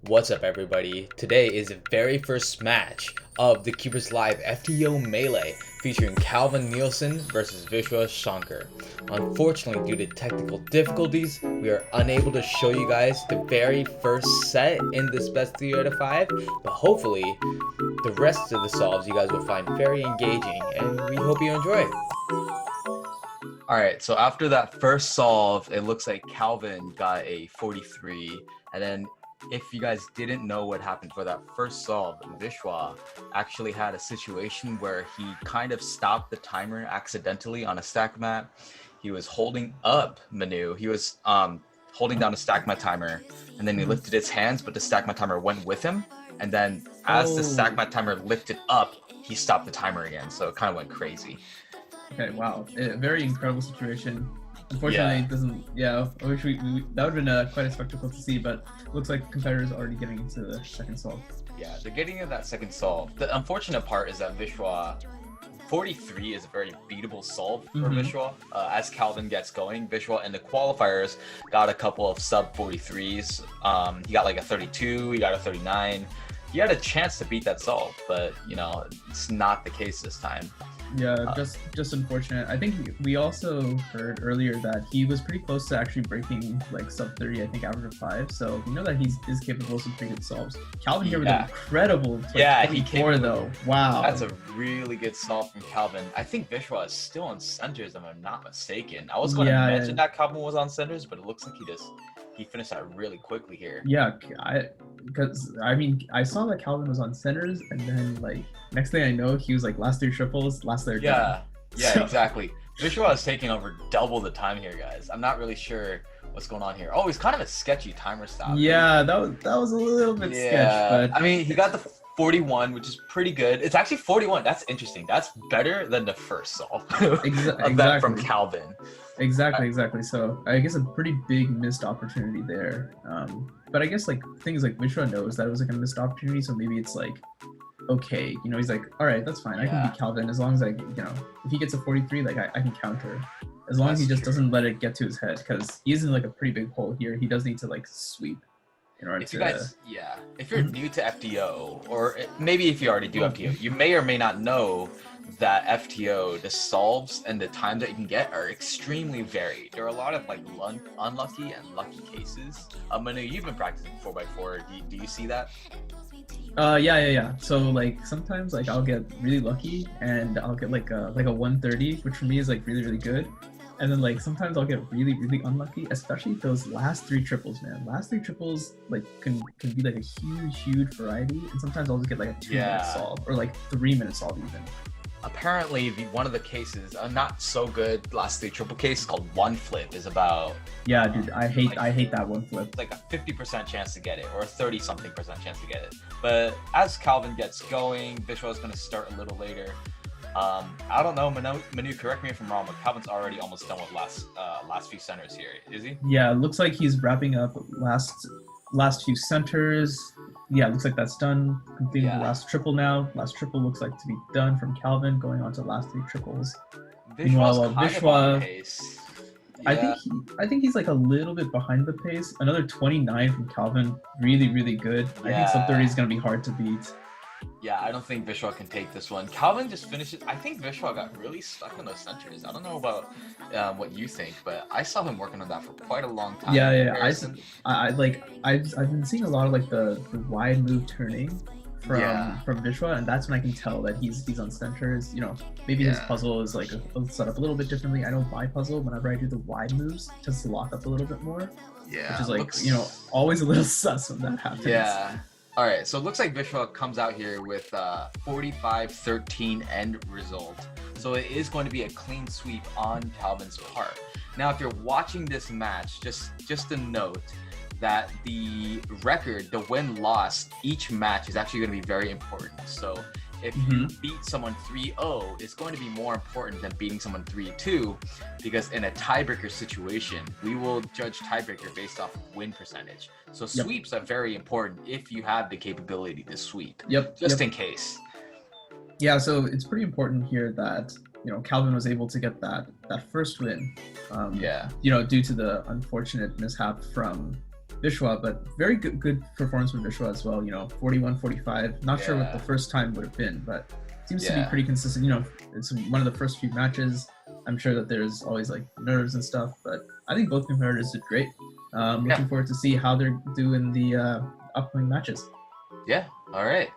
What's up, everybody? Today is the very first match of the CubersLive FTO Melee featuring Calvin Nielson versus Vishwa Shankar. Unfortunately, due to technical difficulties, we are unable to show you guys the very first set in this best 3 out of 5, but hopefully the rest of the solves you guys will find very engaging, and we hope you enjoy it. Alright, so after that first solve, it looks like Calvin got a 43, and then if you guys didn't know what happened for that first solve, Vishwa actually had a situation where he kind of stopped the timer accidentally on a stack mat. He was holding up Manu. He was holding down a stack mat timer, and then he lifted his hands, but the stack mat timer went with him. And then as the stack mat timer lifted up, he stopped the timer again. So it kind of went crazy. Okay, wow. A very incredible situation. Unfortunately, it doesn't. Yeah, I wish that would have been quite a spectacle to see, but looks like competitors are already getting into the second solve. Yeah, they're getting into that second solve. The unfortunate part is that Vishwa 43 is a very beatable solve for Vishwa. As Calvin gets going, Vishwa in the qualifiers got a couple of sub 43s. He got like a 32, he got a 39. He had a chance to beat that solve, but you know, it's not the case this time. Yeah, just unfortunate. I think we also heard earlier that he was pretty close to actually breaking like sub 30, I think average of 5. So we know that he is capable of some pretty good solves. Calvin here with an incredible he came though. Wow. That's a really good solve from Calvin. I think Vishwa is still on centers if I'm not mistaken. I was going to mention that Calvin was on centers, but it looks like he finished that really quickly here. Yeah, because I saw that Calvin was on centers, and then like next thing I know, he was like last 3 triples, last 3 done. Yeah, exactly. Vishwa is taking over double the time here, guys. I'm not really sure what's going on here. Oh, he's kind of a sketchy timer stop. Yeah, that was a little bit sketch, but I mean, he got the 41, which is pretty good. It's actually 41. That's interesting. That's better than the first solve exactly. from Calvin. Exactly. So I guess a pretty big missed opportunity there. But I guess like things like Vishwa knows that it was like a missed opportunity, so maybe it's like okay, you know, he's like, all right, that's fine. I can beat Calvin as long as if he gets a 43, like I can counter. As long as he just doesn't let it get to his head, because he is in like a pretty big hole here. He does need to like sweep in order if you're new to FTO, or maybe if you already do FTO, you may or may not know that FTO, the solves and the times that you can get are extremely varied. There are a lot of like unlucky and lucky cases. Manu, you've been practicing 4x4. Do you see that? Yeah. So like sometimes like I'll get really lucky and I'll get like a 130, which for me is like really, really good. And then like sometimes I'll get really, really unlucky, especially those last 3 triples, man. Last 3 triples like can be like a huge variety. And sometimes I'll just get like a 2-minute solve or like 3-minute solve even. Apparently, one of the cases, not so good last 3 triple case called one flip is about. Yeah, dude, I hate that one flip. Like a 50% chance to get it, or a 30-something% chance to get it. But as Calvin gets going, Vishwa is going to start a little later. I don't know, Manu, correct me if I'm wrong, but Calvin's already almost done with last few centers here, is he? Yeah, it looks like he's wrapping up last few centers. Yeah, looks like that's done. Completing the last triple now. Last triple looks like to be done from Calvin, going on to the last 3 triples. Meanwhile, Vishwa, I think he's like a little bit behind the pace. Another 29 from Calvin, really, really good. I think sub 30 is gonna be hard to beat. Yeah, I don't think Vishwa can take this one. Calvin just finishes. I think Vishwa got really stuck in those centers. I don't know about what you think, but I saw him working on that for quite a long time. Yeah. I've been seeing a lot of like the wide move turning from Vishwa, and that's when I can tell that he's on centers. You know, maybe his puzzle is like set up a little bit differently. I don't buy puzzle whenever I do the wide moves just to lock up a little bit more. Yeah, which is like always a little sus when that happens. Yeah. All right, so it looks like Vishwa comes out here with 45-13 end result. So it is going to be a clean sweep on Calvin's part. Now, if you're watching this match, just a note that the record, the win-loss, each match is actually going to be very important. So if you beat someone 3-0, it's going to be more important than beating someone 3-2, because in a tiebreaker situation, we will judge tiebreaker based off of win percentage. So sweeps are very important if you have the capability to sweep. Just in case. Yeah, so it's pretty important here that Calvin was able to get that first win. Due to the unfortunate mishap from Vishwa, but very good performance from Vishwa as well. 41-45. Not sure what the first time would have been, but seems to be pretty consistent. It's one of the first few matches. I'm sure that there's always like nerves and stuff, but I think both competitors did great. Looking forward to see how they're doing the upcoming matches. Yeah. All right.